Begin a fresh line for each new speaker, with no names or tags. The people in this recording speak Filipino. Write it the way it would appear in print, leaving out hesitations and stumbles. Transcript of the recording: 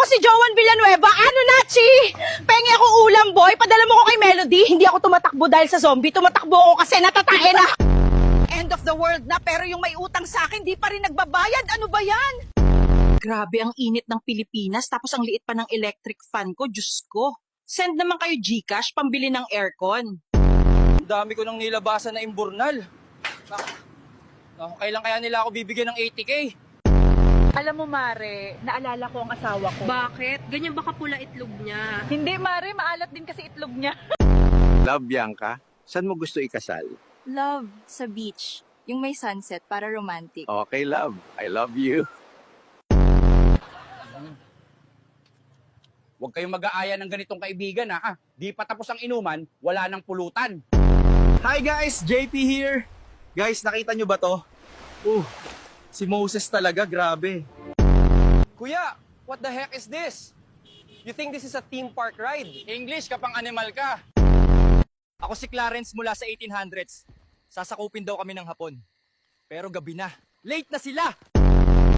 ako si Joan Villanueva. Ano na, Chi? Pengi ako ulam, boy. Padala mo ko kay Melody. Hindi ako tumatakbo dahil sa zombie. Tumatakbo ako kasi natatae na. End of the world na, pero yung may utang sa akin, di pa rin nagbabayad. Ano ba yan? Grabe ang init ng Pilipinas, tapos ang liit pa ng electric fan ko. Diyos ko. Send naman kayo GCash, pambili ng aircon.
Ang dami ko nang nilabasan na imburnal. Kailan kaya nila ako bibigyan ng 80K?
Alam mo, Mare, naalala ko ang asawa ko.
Bakit? Ganyan ba kapula itlog niya?
Hindi, Mare, maalat din kasi itlog niya.
Love, Bianca, saan mo gusto ikasal?
Love, sa beach. Yung may sunset para romantic.
Okay, love. I love you.
Huwag kayong mag-aaya ng ganitong kaibigan ha. Di pa tapos ang inuman, wala nang pulutan.
Hi guys, JP here. Guys, nakita nyo ba to? Si Moses talaga, grabe.
Kuya, what the heck is this? You think this is a theme park ride?
English kapang animal ka.
Ako si Clarence mula sa 1800s. Sasakupin daw kami ng Hapon. Pero gabi na. Late na sila!